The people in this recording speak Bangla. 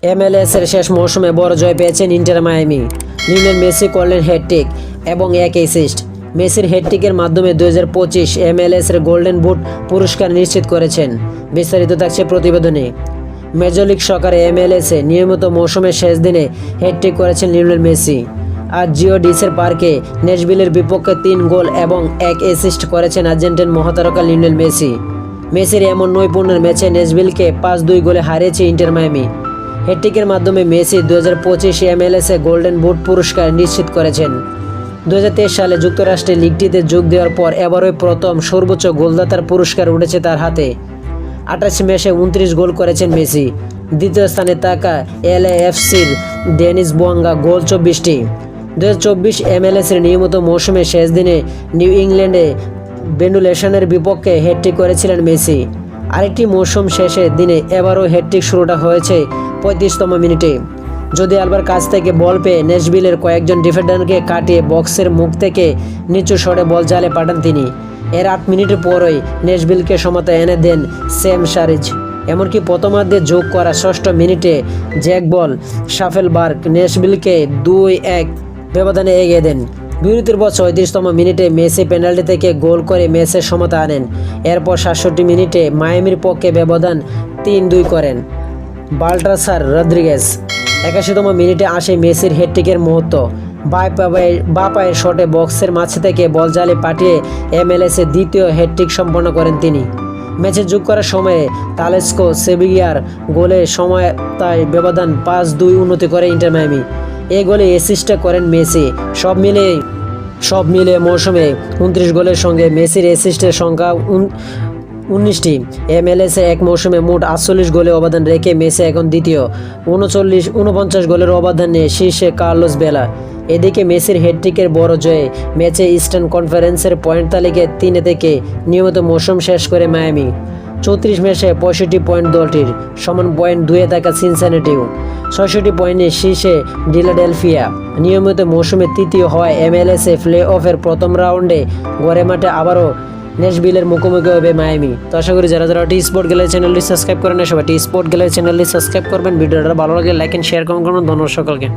MLS এর শেষ মৌসুমে বড় জয় পেয়েছেন ইন্টার মায়ামি। লিওনেল মেসি করলেন হ্যাটট্রিক এবং এক অ্যাসিস্ট। মেসির হ্যাটট্রিকের মাধ্যমে 2025 MLS এর গোল্ডেন বুট পুরস্কার নিশ্চিত করেছেন। বিস্তারিত থাকছে প্রতিবেদনে। মেজর লিগ সকারে MLS এ নিয়মিত মৌসুমের শেষ দিনে হ্যাটট্রিক করেছেন লিওনেল মেসি। আজ জিও ডিসের পার্কে ন্যাশভিলের বিপক্ষে 3 গোল এবং এক অ্যাসিস্ট করেছেন আর্জেন্টিন মহাতারকা লিওনেল মেসি। মেসির এমন নৈপুণ্যের ম্যাচে ন্যাশভিলকে 5-2 গোলে হারিয়েছে ইন্টার মায়ামি। হ্যাটট্রিকের মাধ্যমে মেসি 2025 MLS এ গোল্ডেন বুট পুরস্কার নিশ্চিত করেছেন। 2023 সালে যুক্তরাষ্ট্রের লিগটিতে যোগ দেওয়ার পর এবারই প্রথম সর্বোচ্চ গোলদাতার পুরস্কার উঠেছে তার হাতে। 28 ম্যাচে 29 গোল করেছেন মেসি। দ্বিতীয় স্থানে থাকা LAFC'র ডেনিস বোয়াঙ্গা গোল 24টি। 2024 MLS এর নিয়মিত মৌসুমের শেষ দিনে নিউ ইংল্যান্ডে বেন্ডুলেশনের বিপক্ষে হ্যাটট্রিক করেছিলেন মেসি। আরেকটি মৌসুম শেষের দিনে এবারও হ্যাটট্রিক শুরুটা হয়েছে 35তম মিনিটে। যদি আলবার কাছ থেকে বল পেয়ে ন্যাশভিলের কয়েকজন ডিফেন্ডারকে কাটিয়ে বক্সের মুখ থেকে নিচু সরে বল জালে পাঠান তিনি। এর 8 মিনিটের পরই ন্যাশভিলকে সমতা এনে দেন স্যাম শারিজ। এমনকি প্রথমার্ধে যোগ করা 6ষ্ঠ মিনিটে জ্যাক বল শাফেলবার্গ ন্যাশভিলকে 2-1 ব্যবধানে এগিয়ে দেন। বিরতির পর 34তম মিনিটে মেসি পেনাল্টি থেকে গোল করে ম্যাচের সমতা আনেন। এরপর 67 মিনিটে মায়ামির পক্ষে ব্যবধান 3-2 করেন বাল্টাসার রদ্রিগেজ। 81তম মিনিটে আসে মেসির হ্যাটট্রিকের মুহূর্ত। বা পায়ের শটে বক্সের মাঝ থেকে বল জালে পাঠিয়ে MLS এ দ্বিতীয় হ্যাটট্রিক সম্পন্ন করেন তিনি। ম্যাচে যোগ করার সময়ে তালেস্কো সেভিয়ার গোলে সমতায় ব্যবধান 5-2 উন্নতি করে ইন্টার মায়ামি। এই গোলে অ্যাসিস্ট করেন মেসি। সব মিলে মৌসুমে 29 গোলের সঙ্গে মেসির অ্যাসিস্টের সংখ্যা 19টি। MLS এ এক মৌসুমে মোট 48 গোলে অবদান রেখে মেসি এখন দ্বিতীয়। 49 গোলের অবদান নিয়ে শীর্ষে কার্লোস বেলা। এদিকে মেসির হ্যাটট্রিকের বড় জয়ে ম্যাচে ইস্টার্ন কনফারেন্সের পয়েন্ট তালিকায় 3 থেকে নিয়মিত মৌসুম শেষ করে মায়ামি। 34 ম্যাচে 65 পয়েন্ট দলটির, সমান পয়েন্ট 2-এ থাকা সিনসিনাটিও। 66 পয়েন্টে শীর্ষে ফিলাডেলফিয়া। নিয়মিত মৌসুমে তৃতীয় হওয়ায় MLS এ প্লে অফের প্রথম রাউন্ডে গড়ে মাঠে আবারও ন্যাশভিলের মুখোমুখি হবে মায়ামি। তো আশা করি যারা টি স্পোর্ট গ্যালারি চ্যানেলটি সাবস্ক্রাইব করেন না সবাই টি স্পোর্ট গ্যালারি চ্যানেলটি সাবস্ক্রাইব করবেন। ভিডিওটা ভালো লাগলে লাইক এন্ড শেয়ার করবেন। ধন্যবাদ সকলকে।